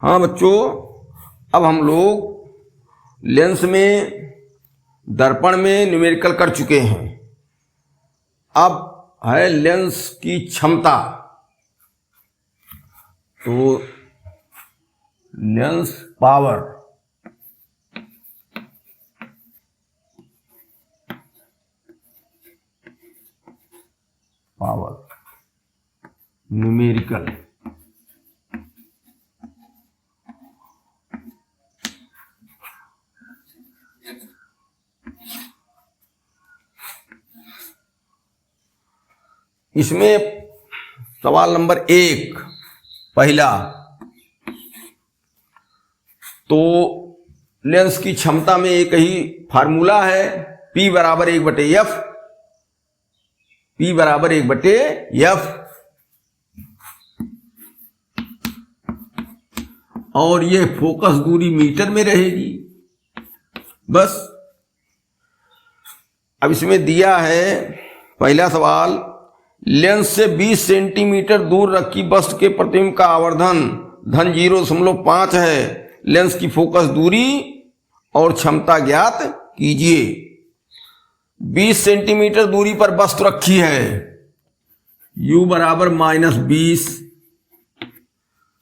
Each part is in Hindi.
हाँ बच्चों, अब हम लोग लेंस में, दर्पण में न्यूमेरिकल कर चुके हैं। अब है लेंस की क्षमता। तो लेंस पावर, न्यूमेरिकल। इसमें सवाल नंबर 1 पहला, तो लेंस की क्षमता में एक ही फार्मूला है, P बराबर 1/F। P बराबर 1/F, और ये फोकस दूरी मीटर में रहेगी। बस। अब इसमें दिया है पहला सवाल, लेंस से 20 सेंटीमीटर दूर रखी वस्तु के प्रतिबिंब का आवर्धन धन 0.5 है। लेंस की फोकस दूरी और क्षमता ज्ञात कीजिए। 20 सेंटीमीटर दूरी पर वस्तु रखी है, U बराबर -20,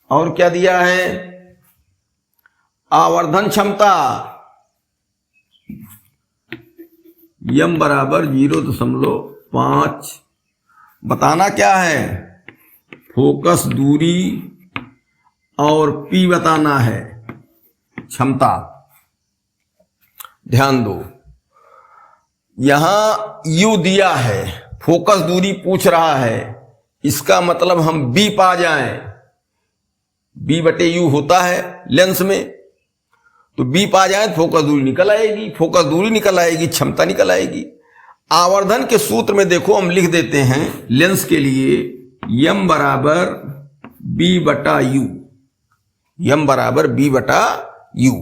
और क्या दिया है, आवर्धन क्षमता M बराबर 0.5। बताना क्या है, फोकस दूरी, और P बताना है क्षमता। ध्यान दो, यहां U दिया है, फोकस दूरी पूछ रहा है, इसका मतलब हम B पा जाएं। B/U होता है लेंस में, तो B पा जाए, फोकस दूरी निकल आएगी। फोकस दूरी निकल आएगी, क्षमता निकल आएगी। आवर्धन के सूत्र में देखो, हम लिख देते हैं लेंस के लिए M बराबर B/U। M बराबर B/U।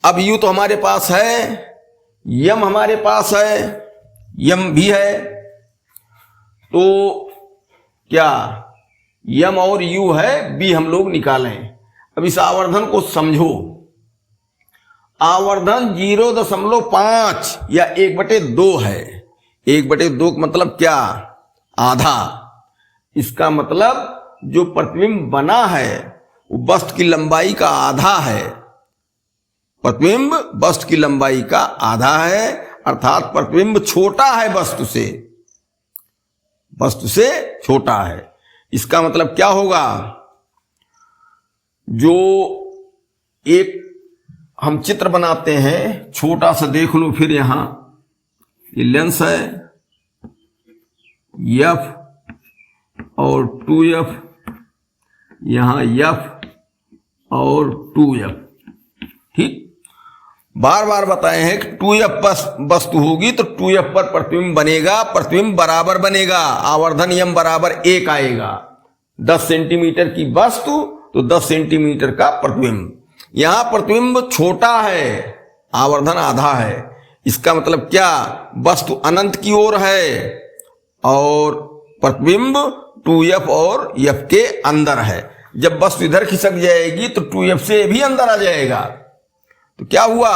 अब U तो हमारे पास है, M हमारे पास है, M भी है, तो क्या M और U है, B हम लोग निकालें। अब इस आवर्धन को समझो। आवर्धन 0.5 या 1/2 है। 1/2 का मतलब क्या, आधा। इसका मतलब जो प्रतिबिंब बना है वो वस्तु की लंबाई का आधा है। प्रतिबिंब वस्तु की लंबाई का आधा है, अर्थात प्रतिबिंब छोटा है वस्तु से, वस्तु से छोटा है। इसका मतलब क्या होगा, जो एक हम चित्र बनाते हैं, छोटा सा देख लो, फिर यहां ये लेंस है F और 2F, यहां F और 2F। ठीक, बार बार बताए हैं कि 2F पर वस्तु होगी तो 2F पर प्रतिबिंब बनेगा, प्रतिबिंब बराबर बनेगा। आवर्धन M बराबर 1 आएगा। 10 सेंटीमीटर की वस्तु तो 10 सेंटीमीटर का प्रतिबिंब। यहां प्रतिबिंब छोटा है, आवर्धन आधा है। इसका मतलब क्या, वस्तु अनंत की ओर है और प्रतिबिंब 2F और F के अंदर है। जब वस्तु इधर खिसक जाएगी तो 2F से भी अंदर आ जाएगा। तो क्या हुआ,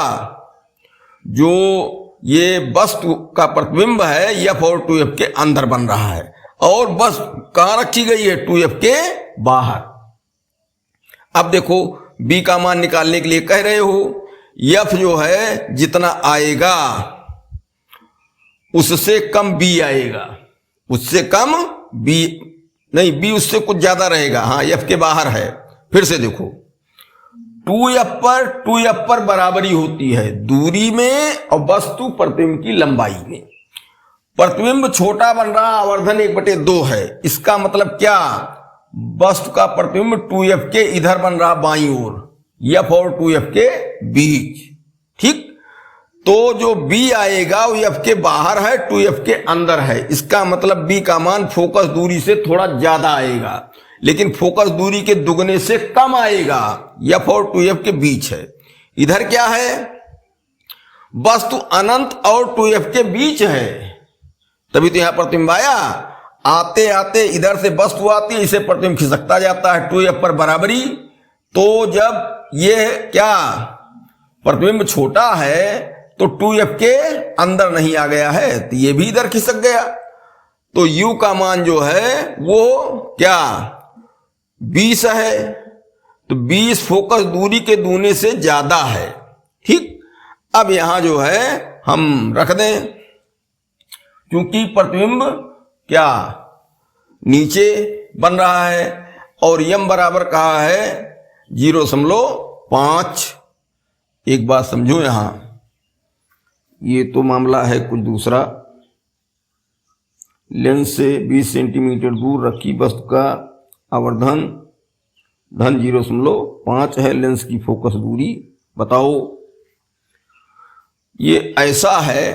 जो ये वस्तु का प्रतिबिंब है F और 2F के अंदर बन रहा है, और बस कहां रखी गई है, 2F के बाहर। अब देखो, B का मान निकालने के लिए कह रहे हो, F जो है जितना आएगा उससे कम B आएगा, उससे कम B नहीं, B उससे कुछ ज्यादा रहेगा। हाँ, F के बाहर है। फिर से देखो, 2F पर बराबरी होती है दूरी में और वस्तु प्रतिबिंब की लंबाई में। प्रतिबिंब छोटा बन रहा, आवर्धन 1/2 है। इसका मतलब क्या, वस्तु का प्रतिबिंब 2F के इधर बन रहा, बाईं ओर, F और 2F के बीच। ठीक, तो जो B आएगा वो F के बाहर है, 2F के अंदर है। इसका मतलब B का मान फोकस दूरी से थोड़ा ज्यादा आएगा, लेकिन फोकस दूरी के दुगने से कम आएगा। F और 2F के बीच है। इधर क्या है, वस्तु अनंत और 2F के बीच है, तभी तो यहां प्रतिबिंब आया। आते आते इधर से वस्तु आती है, इसे प्रतिबिंब खिसकता जाता है, 2F पर बराबरी, तो जब ये क्या प्रतिबिंब छोटा है तो 2f के अंदर नहीं आ गया है, तो ये भी इधर खिसक गया। तो u का मान जो है वो क्या 20 है, तो 20 फोकस दूरी के दूनी से ज्यादा है। ठीक, अब यहां जो है हम रख दें, क्योंकि प्रतिबिंब क्या नीचे बन रहा है और यम बराबर कहा है 0.5। एक बात समझो, यहां ये तो मामला है कुछ दूसरा। लेंस से 20 सेंटीमीटर दूर रखी वस्तु का आवर्धन धन 0.5 है, लेंस की फोकस दूरी बताओ। ये ऐसा है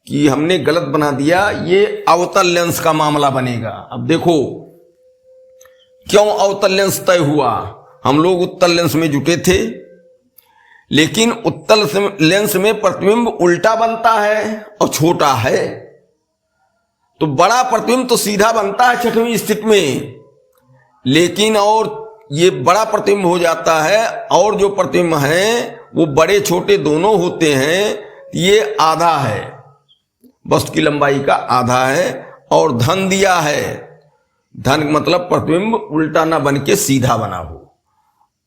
कि हमने गलत बना दिया, ये अवतल लेंस का मामला बनेगा। अब देखो क्यों अवतल लेंस तय हुआ, हम लोग उत्तल लेंस में जुटे थे, लेकिन उत्तल लेंस में प्रतिबिंब उल्टा बनता है और छोटा है, तो बड़ा प्रतिबिंब तो सीधा बनता है छठवीं स्थिति में, लेकिन और ये बड़ा प्रतिबिंब हो जाता है, और जो प्रतिबिंब हैं वो बड़े छोटे दोनों होते हैं। ये आधा है, वस्तु की लंबाई का आधा है, और धन दिया है, धन मतलब प्रतिबिंब उल्टा ना बन के सीधा बना हो।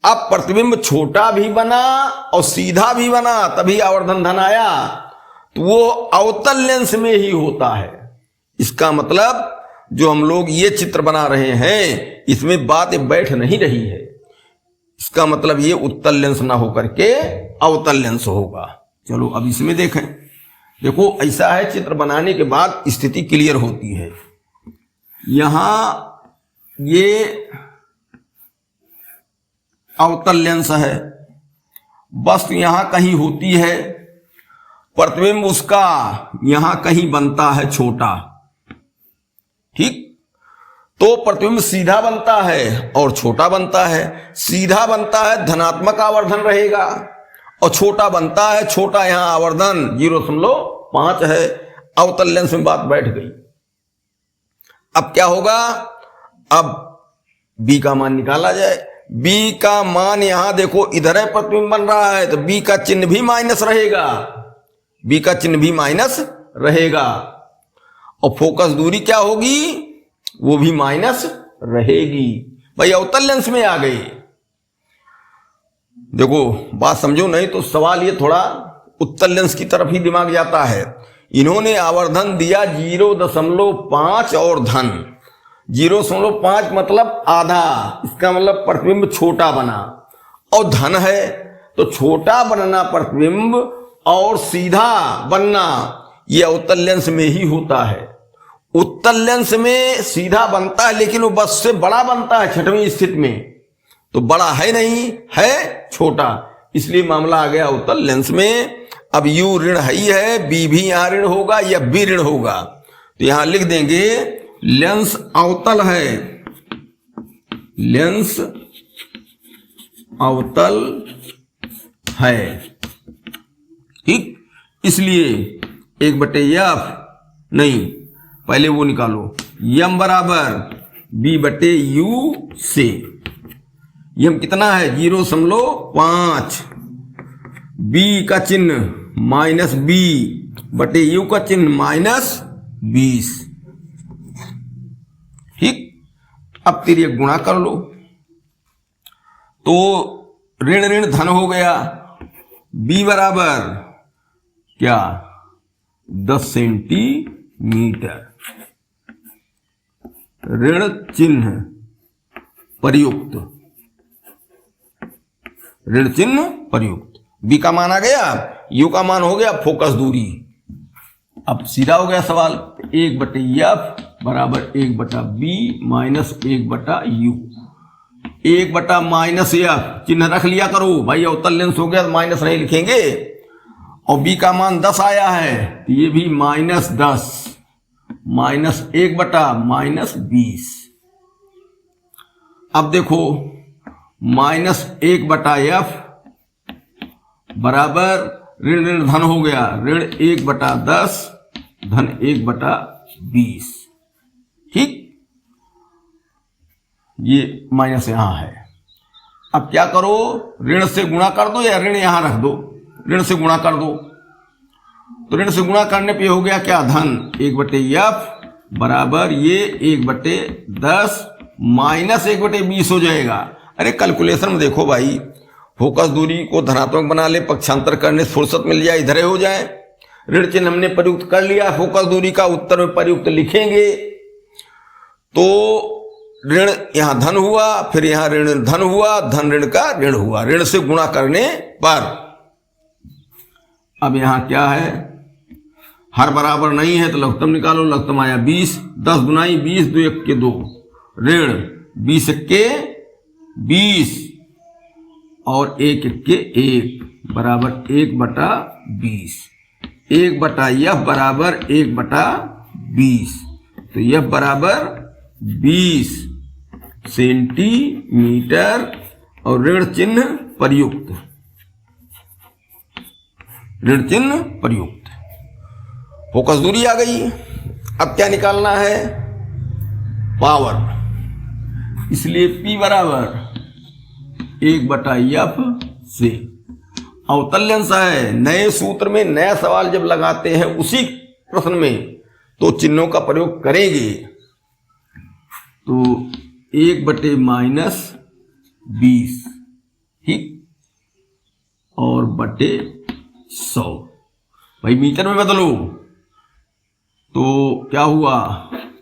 अब प्रतिबिंब छोटा भी बना और सीधा भी बना, तभी आवर्धन धन आया, तो वो अवतल लेंस में ही होता है। इसका मतलब जो हम लोग ये चित्र बना रहे हैं इसमें बात बैठ नहीं रही है, इसका मतलब ये उत्तल लेंस ना होकर के अवतल लेंस होगा। चलो अब इसमें देखें, देखो ऐसा है, चित्र बनाने के बाद स्थिति क्लियर होती है। यहां ये अवतल लेंस है, वस्तु यहां कहीं होती है, प्रतिबिंब उसका यहां कहीं बनता है छोटा। ठीक, तो प्रतिबिंब सीधा बनता है और छोटा बनता है। सीधा बनता है धनात्मक आवर्धन रहेगा, और छोटा बनता है छोटा, यहां आवर्धन 0.5 है। अवतल लेंस में बात बैठ गई। अब क्या होगा, अब b का मान निकाला जाए। b का मान यहां देखो इधर है, प्रतिबिंब बन रहा है, तो b का चिन्ह भी माइनस रहेगा, b का चिन्ह भी माइनस रहेगा, और फोकस दूरी क्या होगी, वो भी माइनस रहेगी। भाई अवतल लेंस में आ गए। देखो बात समझो, नहीं तो सवाल ये थोड़ा उत्तल लेंस की तरफ ही दिमाग जाता है। इन्होंने आवर्धन दिया 0.5 और धन 0.5 मतलब आधा, इसका मतलब प्रतिबिंब छोटा बना, और धन है तो छोटा बनना प्रतिबिंब और सीधा बनना ये अवतल लेंस में ही होता है। उत्तल लेंस में सीधा बनता है, लेकिन वो बस से बड़ा बनता है छठवीं स्थिति में, तो बड़ा है नहीं, है छोटा, इसलिए मामला आ गया उत्तल लेंस में। अब u ऋण ही है, b भी यहां ऋण होगा या b ऋण होगा, तो यहां लिख देंगे लेंस अवतल है, लेंस अवतल है। ठीक, इसलिए 1/f नहीं, पहले वो निकालो, यम बराबर b/u से, यम कितना है 0.5, b का चिन्ह -b/u का चिन्ह -20। ठीक, अब तेरी गुणा कर लो, तो ऋण ऋण धन हो गया। b बराबर क्या 10 सेंटीमीटर, ऋण चिन्ह प्रयुक्त, ऋण चिन्ह प्रयुक्त। b का मान आ गया, u का मान हो गया फोकस दूरी। अब सीधा हो गया सवाल, 1/f बराबर 1/b माइनस 1/u, 1/-f चिन्ह रख लिया करो भाई, अवतल लेंस हो गया तो माइनस नहीं लिखेंगे, और b का मान 10 आया है, तो ये भी -10 माइनस 1/-20। अब देखो -1/f बराबर ऋण ऋण धन हो गया, ऋण 1/10 धन 1/20। ठीक, ये माइनस यहां है। अब क्या करो, ऋण से गुणा कर दो या ऋण यहां रख दो, ऋण से गुणा कर दो। तो ऋण से गुणा करने पे हो गया क्या, धन 1/f बराबर ये 1/10 माइनस 1/20 हो जाएगा। अरे कैलकुलेशन में देखो भाई, फोकस दूरी को धनात्मक बना ले, पक्षांतर करने से फुर्सत मिल जाए, इधर हो जाए। ऋण चिन्ह हमने प्रयुक्त कर लिया, फोकस दूरी का उत्तर में प्रयुक्त लिखेंगे। तो ऋण यहां धन हुआ, फिर यहां ऋण धन हुआ, धन ऋण का ऋण हुआ, ऋण से गुणा करने पर। अब यहां क्या है, हर बराबर नहीं है तो लघुत्तम निकालो, लघुत्तम आया 20, 10 गुनाई 20, 2 1 के 2, ऋण 20 के 20 और 1 के 1 बराबर 1/20, 1/f बराबर 1/20, तो f बराबर 20 सेंटीमीटर और ऋण चिन्ह प्रयुक्त, ऋण चिन्ह प्रयुक्त। फोकस दूरी आ गई। अब क्या निकालना है, पावर, इसलिए P बराबर 1/f से अवतल्य अंश है। नए सूत्र में नया सवाल जब लगाते हैं उसी प्रश्न में तो चिन्हों का प्रयोग करेंगे। तो 1/-20 ठीक, और बटे 100, भाई मीटर में बदलो तो क्या हुआ,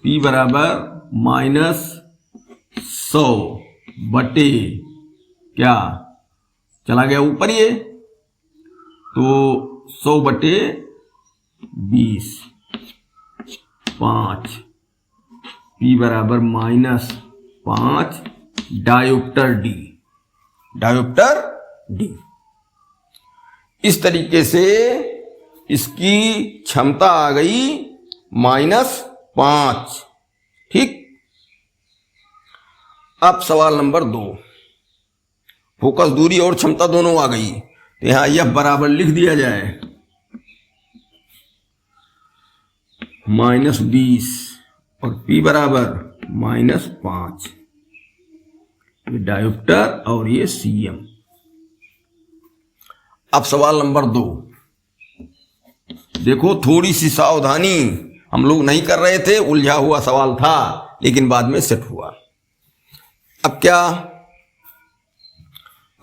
P बराबर -100 बटे क्या चला गया ऊपर ये, तो 100/20 5, P बराबर -5 डायोप्टर D, डायोप्टर D। इस तरीके से इसकी क्षमता आ गई -5 ठीक। अब सवाल नंबर 2, फोकस दूरी और क्षमता दोनों आ गई, तो यहां F बराबर लिख दिया जाए -20 और P बराबर -5, ये डायोप्टर और ये CM। अब सवाल नंबर 2, देखो थोड़ी सी सावधानी, हम लोग नहीं कर रहे थे, उलझा हुआ सवाल था लेकिन बाद में सेट हुआ। अब क्या,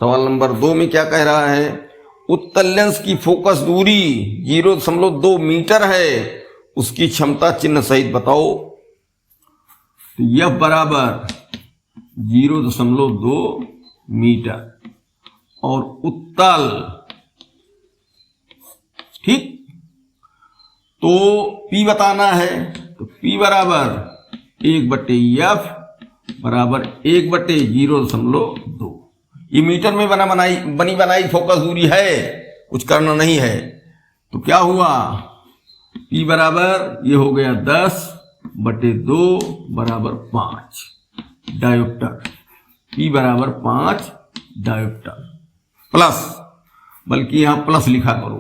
सवाल नंबर 2 में क्या कह रहा है, उत्तल लेंस की फोकस दूरी 0.2 मीटर है, उसकी क्षमता चिन्ह सहित बताओ। तो F बराबर 0.2 मीटर और उत्तल ठीक, तो P बताना है, तो P बराबर 1/f बराबर 1/0.2। ये मीटर में बनी बनाई फोकस दूरी है, कुछ करना नहीं है। तो क्या हुआ, P बराबर ये हो गया 10/2 बराबर 5 डायोप्टर, P बराबर 5 डायोप्टर प्लस, बल्कि यहां प्लस लिखा करो,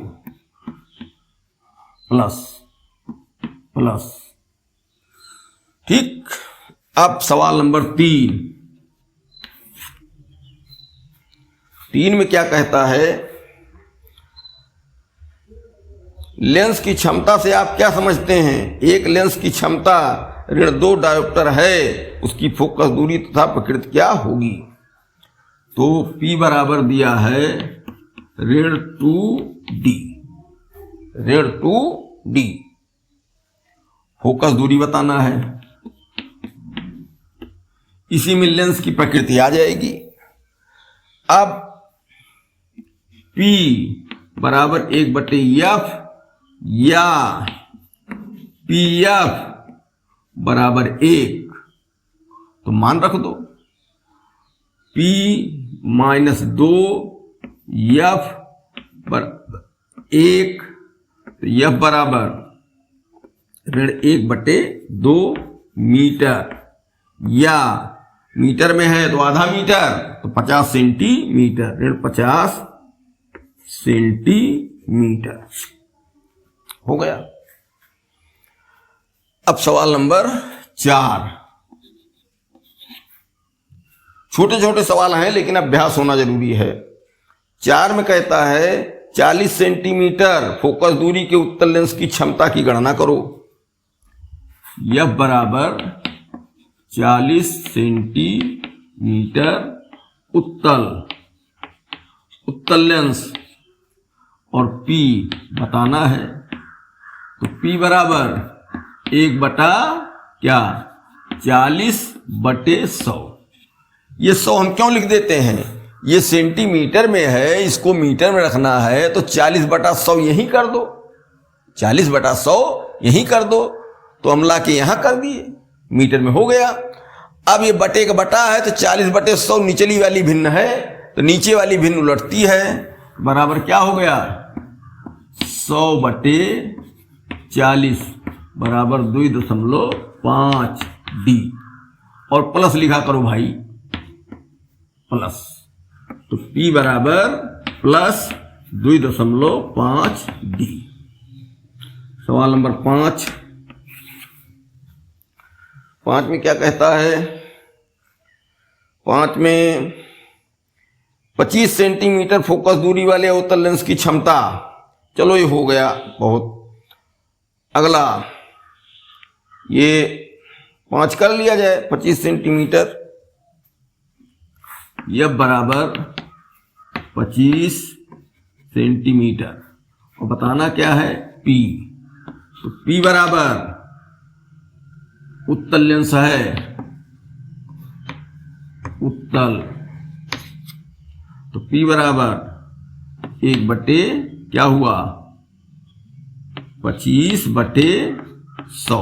प्लस प्लस ठीक। अब सवाल नंबर 3 में क्या कहता है, लेंस की क्षमता से आप क्या समझते हैं, एक लेंस की क्षमता ऋण 2 डायोप्टर है, उसकी फोकस दूरी तथा प्रकृति क्या होगी। तो P बराबर दिया है ऋण 2D, ऋण 2D, फोकस दूरी बताना है, इसी में लेंस की प्रकृति आ जाएगी। अब P बराबर 1/f या PF बराबर 1, तो मान रख दो P -2F बराबर 1, तो F बराबर ऋण 1/2 मीटर, या मीटर में है तो आधा मीटर, तो 50 सेंटीमीटर, ऋण 50 सेंटीमीटर हो गया। अब सवाल नंबर 4, छोटे छोटे सवाल हैं लेकिन अभ्यास होना जरूरी है। 4 में कहता है 40 सेंटीमीटर फोकस दूरी के उत्तल लेंस की क्षमता की गणना करो। F बराबर 40 सेंटीमीटर उत्तल लेंस और P बताना है। तो P बराबर 1/40/100। ये 100 हम क्यों लिख देते हैं? ये सेंटीमीटर में है, इसको मीटर में रखना है तो 40/100 यहीं कर दो, 40/100 यहीं कर दो। तो हम ला के यहां कर दिए, मीटर में हो गया। अब ये बटे का बटा है तो 40/100 निचली वाली भिन्न है तो नीचे वाली भिन्न उलटती है, बराबर क्या हो गया 100/40 बराबर 2.5D। और प्लस लिखा करो भाई, प्लस। तो P बराबर प्लस 2.5D। सवाल नंबर 5 में क्या कहता है? 5 में 25 सेंटीमीटर फोकस दूरी वाले अवतल लेंस की क्षमता। चलो ये हो गया बहुत। अगला ये 5 कर लिया जाए, 25 सेंटीमीटर। F बराबर 25 सेंटीमीटर और बताना क्या है P। तो P बराबर उत्तल लेंस है, उत्तल, तो P बराबर 1 क्या हुआ 25/100,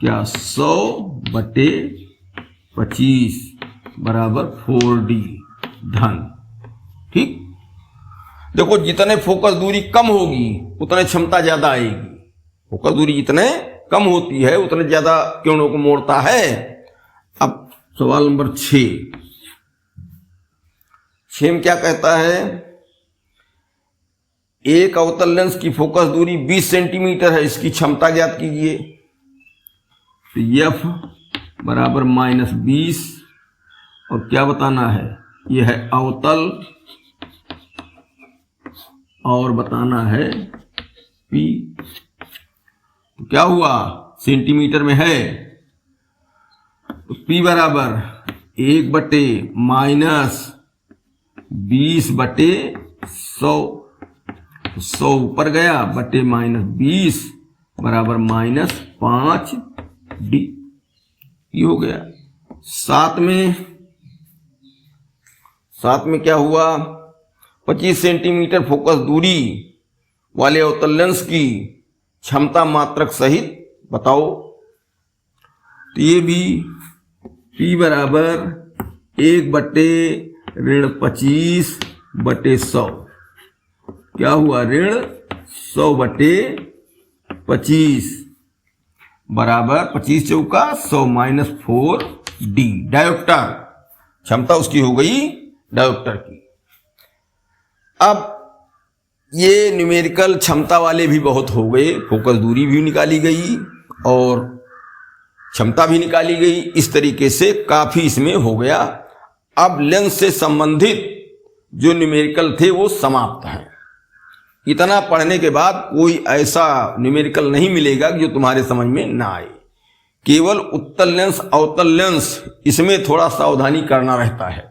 क्या 100/25 बराबर 4D धन। ठीक, देखो जितने फोकस दूरी कम होगी उतने क्षमता ज्यादा आएगी। फोकस दूरी जितने कम होती है उतने ज्यादा किरणों को मोड़ता है। अब सवाल नंबर 6 में क्या कहता है? एक अवतल लेंस की फोकस दूरी 20 सेंटीमीटर है, इसकी क्षमता ज्ञात कीजिए। तो F बराबर -20 और क्या बताना है? यह है अवतल और बताना है P। तो क्या हुआ सेंटीमीटर में है, तो P बराबर 1/-20/100। 100 ऊपर गया बटे -20 बराबर -5D। ये हो गया। 7 में क्या हुआ? 25 सेंटीमीटर फोकस दूरी वाले अवतल लेंस की क्षमता मात्रक सहित बताओ। तो ये भी P बराबर 1/-25/100। क्या हुआ 100/25 बराबर 25 चौका 100 -4D। डायोप्टर क्षमता उसकी हो गई डायोप्टर की। अब ये न्यूमेरिकल क्षमता वाले भी बहुत हो गए, फोकस दूरी भी निकाली गई और क्षमता भी निकाली गई। इस तरीके से काफी इसमें हो गया। अब लेंस से संबंधित जो न्यूमेरिकल थे वो समाप्त हैं। इतना पढ़ने के बाद कोई ऐसा न्यूमेरिकल नहीं मिलेगा जो तुम्हारे समझ में ना आए। केवल उत्तल लेंस अवतल लेंस इसमें थोड़ा सावधानी करना रहता है।